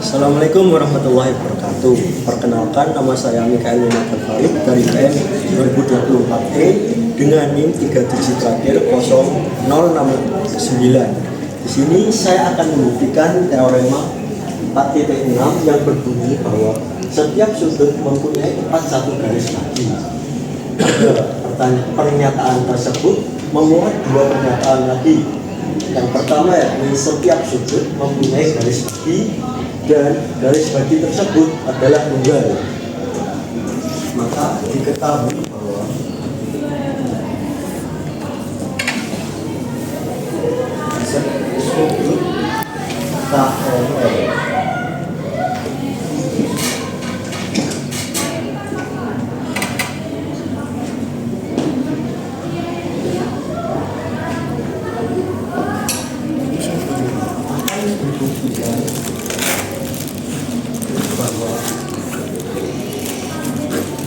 Assalamualaikum warahmatullahi wabarakatuh. Perkenalkan, nama saya Mikael Muhammad Farid dari PN 2024E dengan NIM 3 digit terakhir 0069. Di sini saya akan membuktikan teorema 4.6 yang berbunyi bahwa setiap sudut mempunyai tepat satu garis kaki. Pada pernyataan tersebut memuat dua pernyataan lagi. Yang pertama yakni setiap sudut mempunyai garis bagi dan garis bagi tersebut adalah tunggal. Maka diketahui bahwa sudut KLL bahwa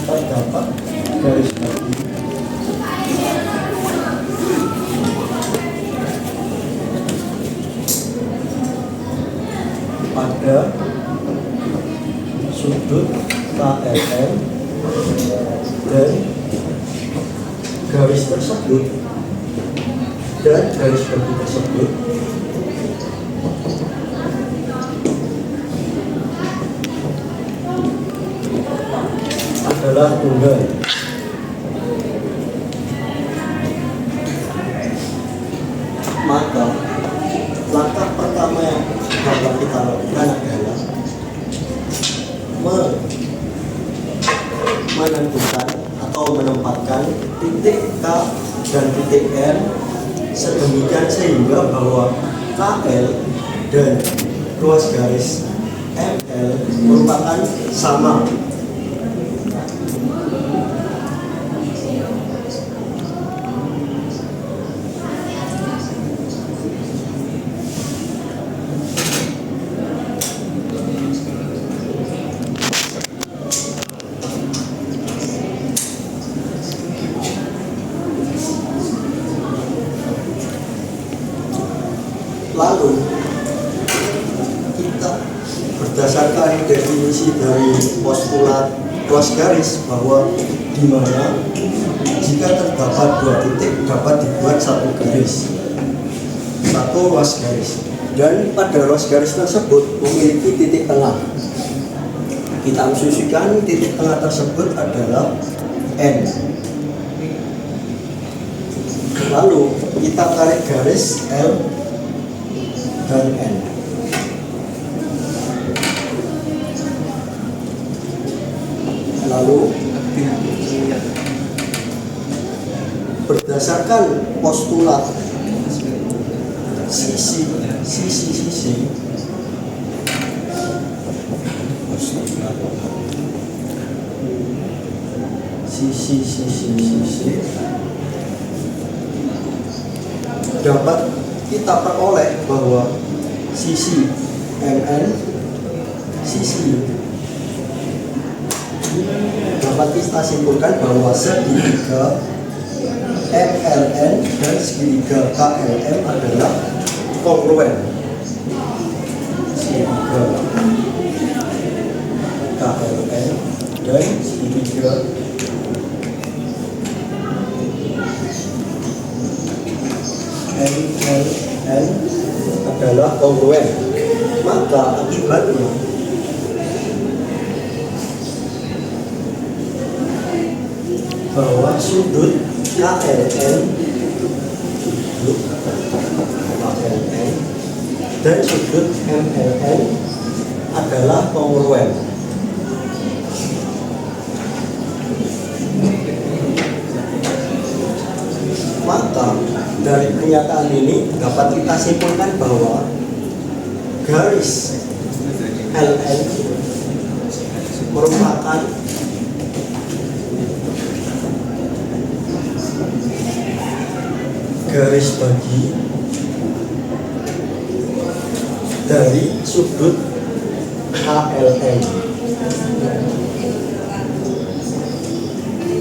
terdapat garis bagi pada sudut KLM dan garis tersebut dan garis bagi tersebut adalah tunggal. Maka langkah pertama yang dapat kita lakukan adalah menentukan atau menempatkan titik K dan titik L sedemikian sehingga bahwa KL dan ruas garis ML merupakan sama. Lalu kita berdasarkan definisi dari postulat ruas garis bahwa di mana jika terdapat dua titik dapat dibuat satu garis, satu ruas garis, dan pada ruas garis tersebut memiliki titik tengah. Kita asumsikan titik tengah tersebut adalah N. Lalu kita tarik garis L dan N. Lalu berdasarkan postulat sisi dapat kita peroleh bahwa sisi MN, sisi dapat kita simpulkan bahwa segitiga MLN dan segitiga KLM adalah kongruen. Segitiga KLM dan segitiga MLN adalah kongruen. Maka akibatnya bahwa sudut KLN dan sudut MLN adalah kongruen. Maka dari pernyataan ini dapat kita simpulkan bahwa garis LN merupakan garis bagi dari sudut KLN.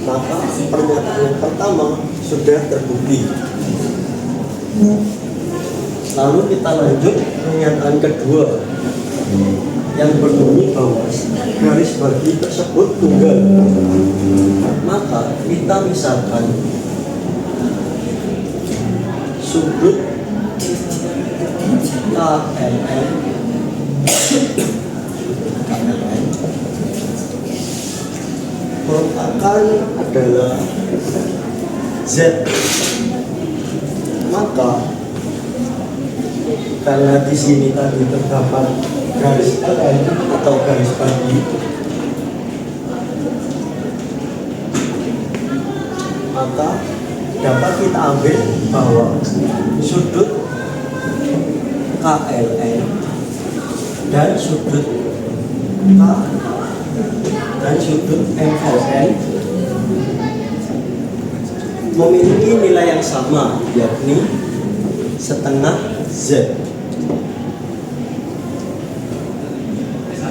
Maka pernyataan yang pertama sudah terbukti. Lalu kita lanjut pernyataan kedua. yang berbunyi bahwa garis bagi tersebut tunggal, maka kita misalkan sudut KLM merupakan adalah Z, maka karena di sini tadi terdapat garis LN atau garis bagi, maka dapat kita ambil bahwa sudut KLN dan sudut K dan sudut MLN memiliki nilai yang sama, yakni setengah Z.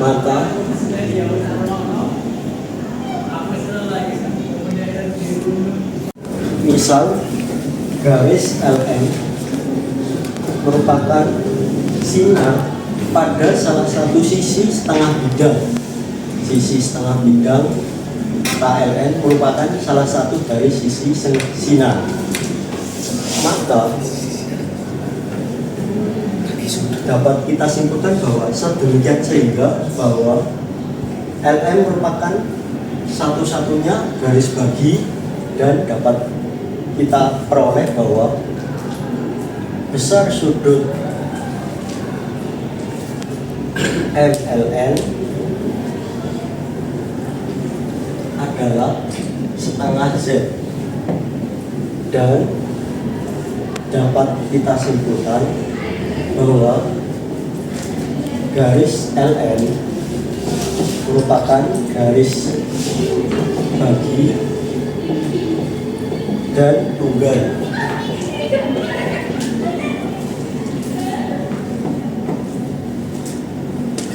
Maka misal garis LM merupakan sinar pada salah satu sisi setengah bidang. Sisi setengah bidang KLN merupakan salah satu dari sisi sinar. Maka dapat kita simpulkan bahwa sedemikian sehingga bahwa LM merupakan satu-satunya garis bagi, dan dapat kita peroleh bahwa besar sudut MLN adalah setengah Z, dan dapat kita simpulkan bahwa garis LN merupakan garis bagi dan tunggal.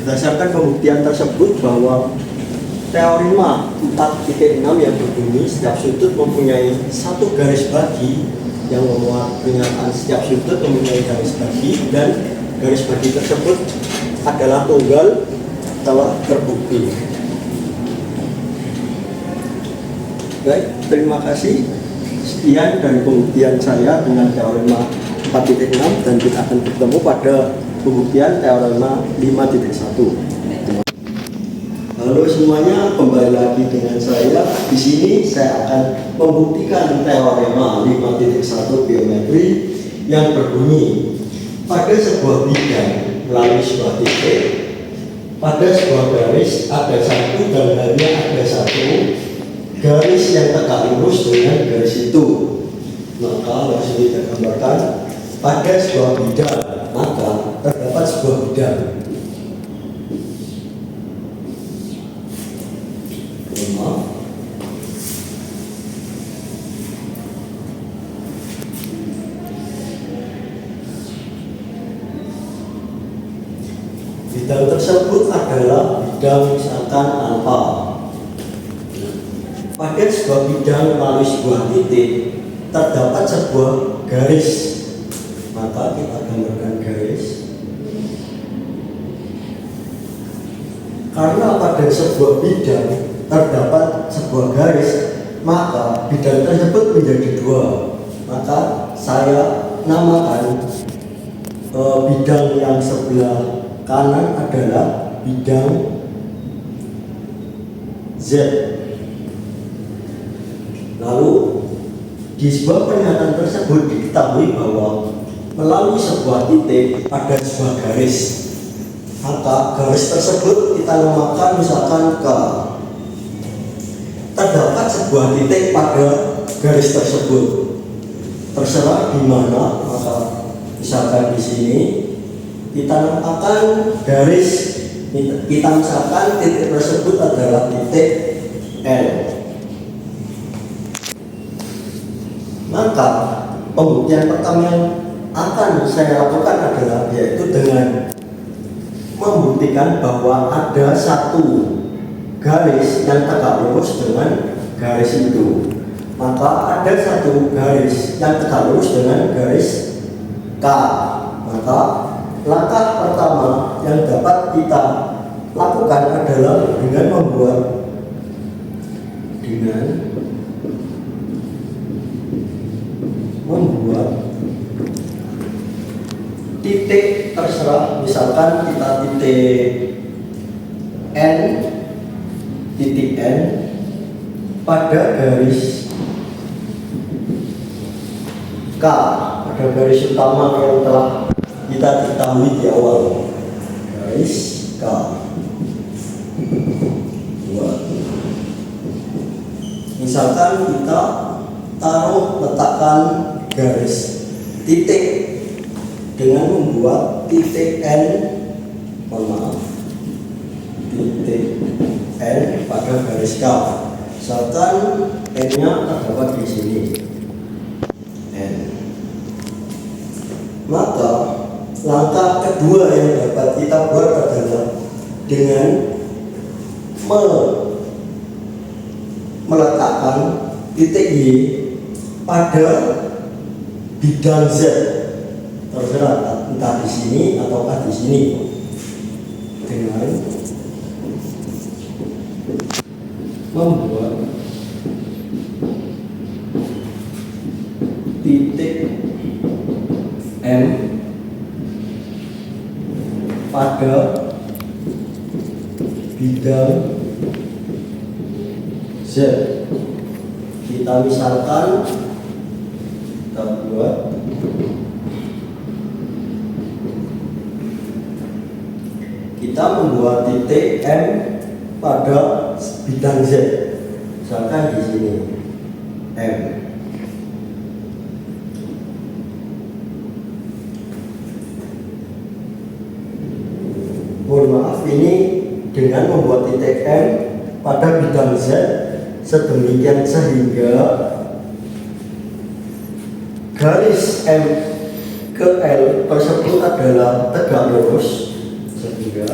Berdasarkan pembuktian tersebut bahwa teorema 4.6 yang berbunyi setiap sudut mempunyai satu garis bagi, yang memuat pernyataan setiap sudut mempunyai garis bagi dan garis bagi tersebut adalah tunggal telah terbukti. Baik, terima kasih. Sekian dari pembuktian saya dengan teorema 4.6, dan kita akan bertemu pada pembuktian teorema 5.1. Halo semuanya, kembali lagi dengan saya. Di sini saya akan membuktikan teorema 5.1 geometri yang berbunyi pada sebuah bidang melalui sebuah titik, pada sebuah garis ada satu dan hanya ada satu garis yang tegak lurus dengan garis itu. Maka langsung kita gambarkan pada sebuah bidang, maka terdapat sebuah bidang. Bidang tersebut adalah bidang misalkan alfa. Pada sebuah bidang melalui sebuah titik terdapat sebuah garis, maka kita gambarkan garis. Karena pada sebuah bidang terdapat sebuah garis, maka bidang tersebut menjadi dua. Maka saya namakan bidang yang sebelah kanan adalah bidang Z. Lalu di sebuah pernyataan tersebut diketahui bahwa melalui sebuah titik ada sebuah garis, maka garis tersebut kita namakan misalkan K. Terdapat sebuah titik pada garis tersebut, terserah di mana, maka misalkan di sini kita namakan garis, kita misalkan titik tersebut adalah titik L. Maka pembuktian pertama yang akan saya lakukan adalah yaitu dengan membuktikan bahwa ada satu garis yang tegak lurus dengan garis itu. Maka ada satu garis yang tegak lurus dengan garis K. Maka langkah pertama yang dapat kita lakukan adalah dengan membuat titik, terserah, misalkan kita titik N pada garis K, pada garis utama yang telah kita ketahui di awal, garis K. Misalkan kita letakkan garis titik dengan membuat titik titik N pada garis K. Misalkan N-nya terdapat di sini, N. Maka langkah kedua yang dapat kita buat adalah dengan meletakkan titik Y pada bidang Z, terserah entah di sini ataukah di sini, dengan membuat titik M pada bidang Z. Kita misalkan kita membuat titik M pada bidang Z, misalkan di sini M. Mohon maaf, ini dengan membuat titik M pada bidang Z sedemikian sehingga garis M ke L tersebut adalah tegak lurus, sehingga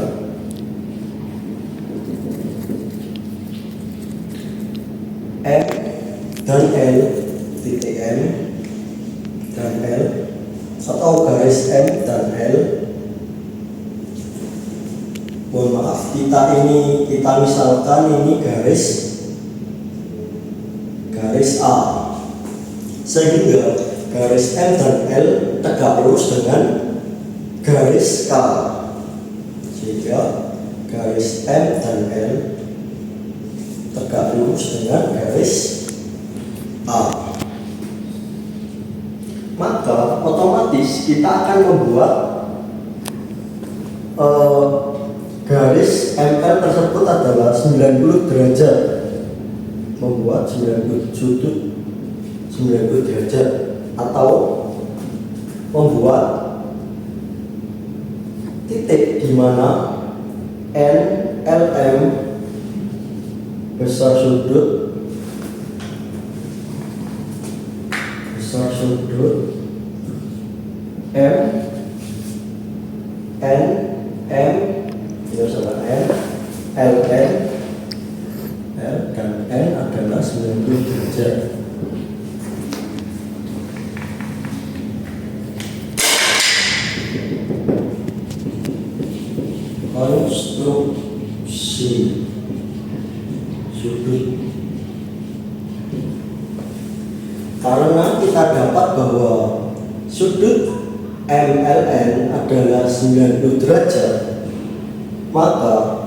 M dan L, titik M dan L, atau garis M dan L, mohon maaf, kita misalkan ini garis A, sehingga garis M dan L tegak lurus dengan garis K, sehingga garis M dan L tegak lurus dengan garis A. Maka otomatis kita akan membuat garis ML tersebut adalah 90 derajat, membuat 90 derajat, atau membuat titik di mana NLM besar sudut M N M sama N L N L dan N adalah 90 derajat. Konstruksi sudut, karena kita dapat bahwa sudut MLN adalah 90 derajat, maka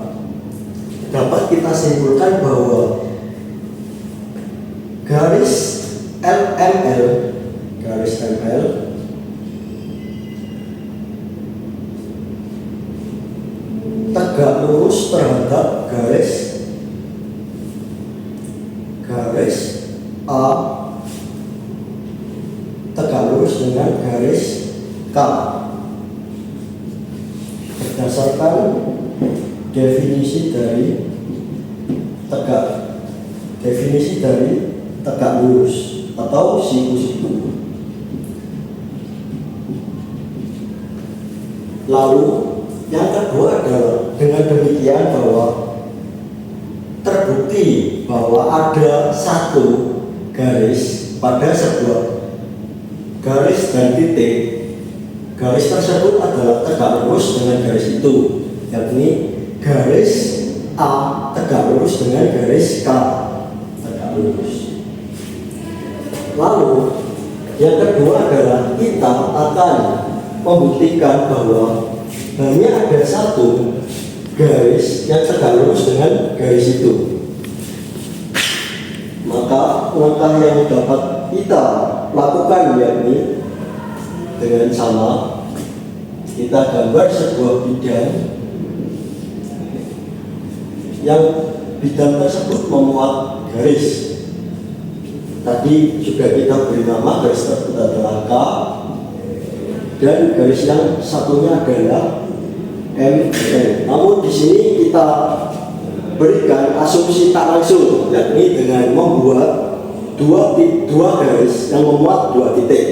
dapat kita simpulkan bahwa garis LML, garis ML tegak lurus terhadap garis A, tegak lurus dengan garis K, berdasarkan definisi dari tegak lurus atau siku-siku. Lalu yang kedua adalah dengan demikian bahwa terbukti bahwa ada satu garis pada sebuah garis dan titik, garis tersebut adalah tegak lurus dengan garis itu, yakni garis A tegak lurus dengan garis K tegak lurus. Lalu yang kedua adalah kita akan membuktikan bahwa hanya ada satu garis yang tegak lurus dengan garis itu. Maka langkah yang dapat kita lakukan yakni dengan sama kita gambar sebuah bidang yang bidang tersebut memuat garis. Tadi juga kita beri nama garis tersebut adalah K, dan garis yang satunya adalah M. Namun di sini kita berikan asumsi tak langsung, yakni dengan membuat dua garis yang memuat dua titik,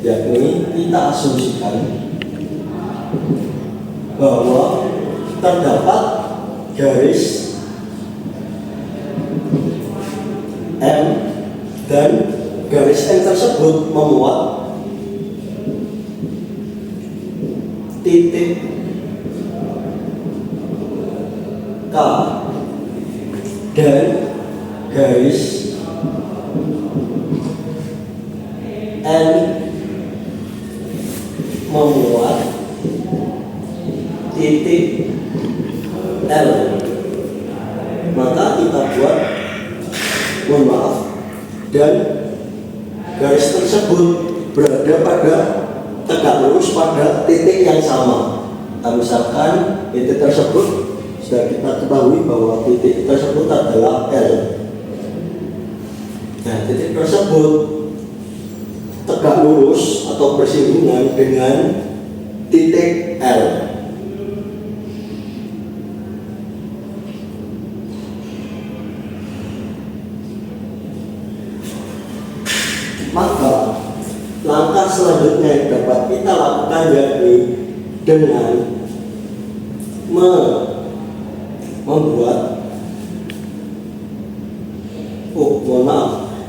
yakni kita asumsikan bahwa terdapat garis M dan garis M tersebut memuat titik K dan garis N memuat titik L. Maka kita buat, mohon maaf, dan garis tersebut berada pada tegak lurus pada titik yang sama. Misalkan titik tersebut sudah kita ketahui bahwa titik tersebut adalah L. Nah, titik tersebut tegak lurus atau bersinggungan dengan titik L. Maka langkah selanjutnya yang dapat kita lakukan yakni dengan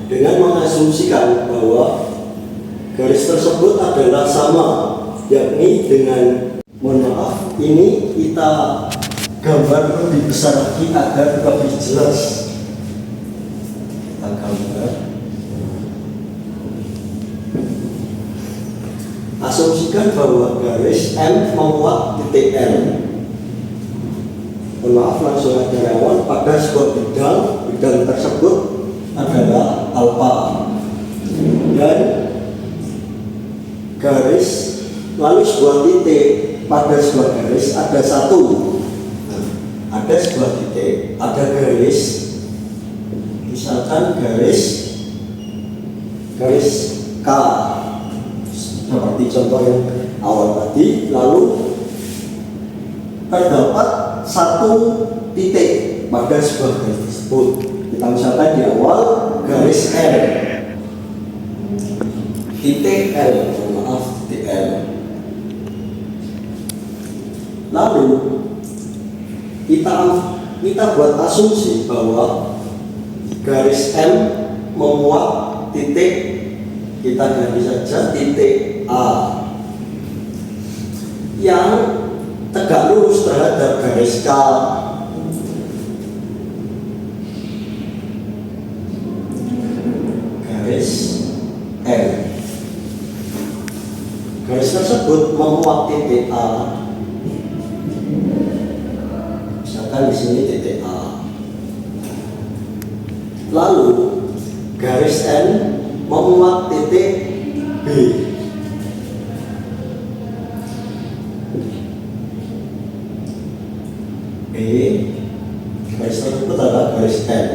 dengan mengasumsikan bahwa garis tersebut adalah sama, yakni dengan, mohon maaf, ini kita gambar lebih besar lagi agar lebih jelas. Kita gambar, asumsikan bahwa garis M memuat titik L. Mohon maaf, langsung aja lewat pada sebuah bidang tersebut adalah alfa, dan garis lalu sebuah titik pada sebuah garis ada satu. Ada sebuah titik, ada garis, misalkan garis K seperti contoh yang awal tadi. Lalu terdapat satu titik pada sebuah garis tersebut. Kita misalkan di awal garis L, titik L, maaf, titik L. Lalu kita buat asumsi bahwa garis M memuat titik, kita ganti saja titik A yang tegak lurus terhadap garis K. Garis M. Garis tersebut memuat titik A. Misalkan di sini titik A. Lalu garis N memuat titik B. Garis tersebut adalah garis N.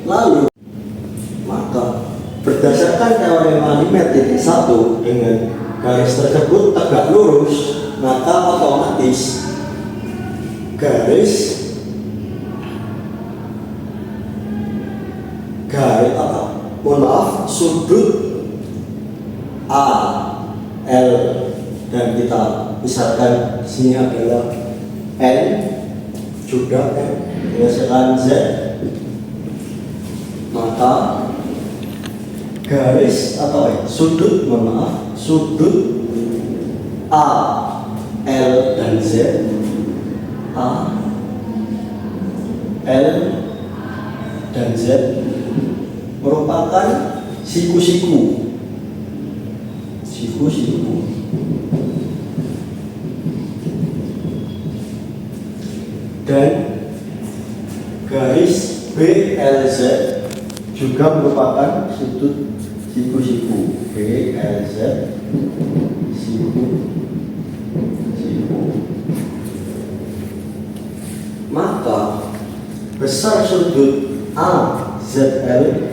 Lalu maka berdasarkan teorema limit titik 1 dengan garis tersebut tegak lurus, maka otomatis sudut A, L, dan kita misalkan sini adalah N, juga N, misalkan Z, maka garis atau sudut A, L, dan Z dan Z merupakan siku-siku. Dan garis BLZ juga merupakan sudut siku-siku. BLZ siku. Maka besar sudut AZL,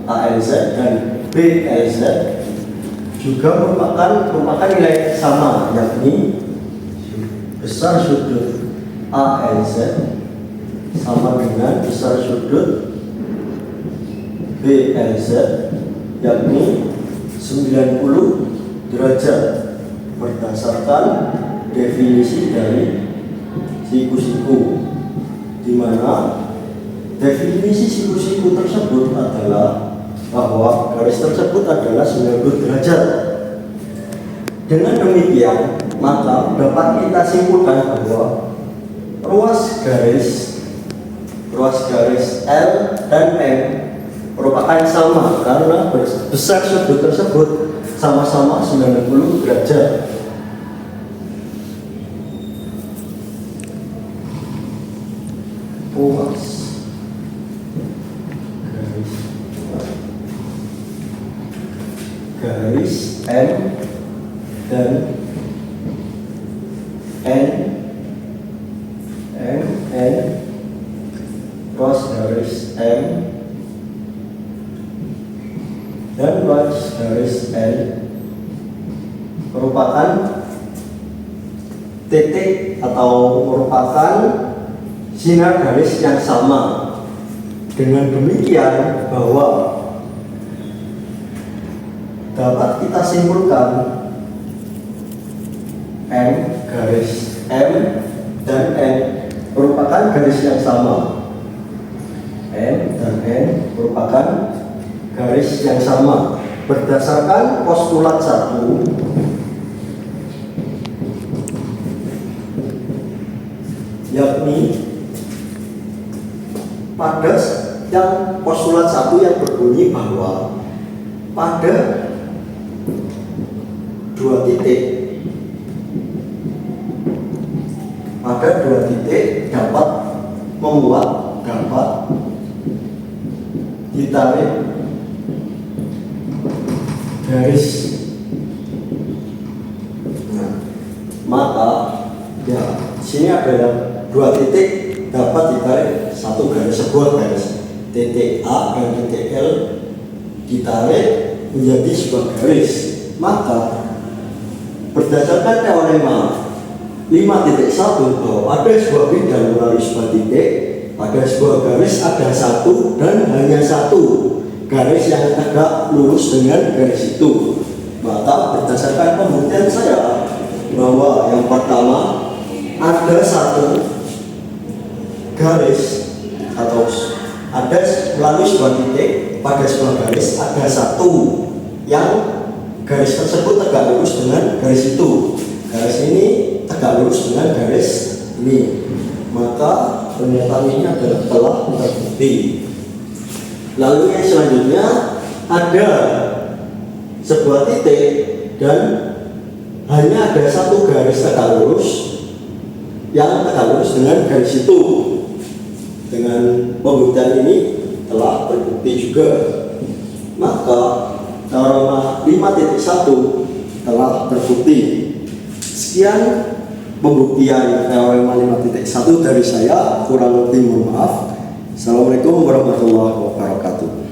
ALZ dan BLZ juga merupakan nilai sama, yakni besar sudut ALZ sama dengan besar sudut BLZ, yakni 90 derajat berdasarkan definisi dari siku-siku, di mana definisi siku-siku tersebut adalah bahwa garis tersebut adalah 90 derajat. Dengan demikian, maka dapat kita simpulkan bahwa ruas garis L dan M merupakan sama karena besar sudut tersebut sama-sama 90 derajat. Ruas garis M dan N ruas garis M dan ruas garis N merupakan titik atau merupakan sinar garis yang sama. Dengan demikian bahwa dapat kita simpulkan garis M dan N merupakan garis yang sama. M dan N merupakan garis yang sama berdasarkan postulat 1 yakni pada yang postulat 1 yang berbunyi bahwa pada dua titik dapat ditarik garis. Maka sini adalah dua titik dapat ditarik satu garis, sebuah garis. Titik A dan titik L ditarik menjadi sebuah garis. Maka berdasarkan teorema 5.1 bahwa pada sebuah bidang melalui sebuah titik, pada sebuah garis ada satu dan hanya satu garis yang tegak lurus dengan garis itu. Maka berdasarkan pembuktian saya bahwa yang pertama ada satu garis atau ada melalui sebuah titik, pada sebuah garis ada satu yang garis tersebut tegak lurus dengan garis itu. Garis ini tegak lurus dengan garis ini. Maka pernyataan ini adalah telah terbukti. Lalu yang selanjutnya ada sebuah titik dan hanya ada satu garis tegak lurus yang tegak lurus dengan garis itu. Dengan pembuktian ini telah terbukti juga. Maka teorema 5.1 telah terbukti. Sekian pembuktian teorema 5.1 dari saya, kurang lebih mohon maaf. Assalamualaikum warahmatullahi wabarakatuh.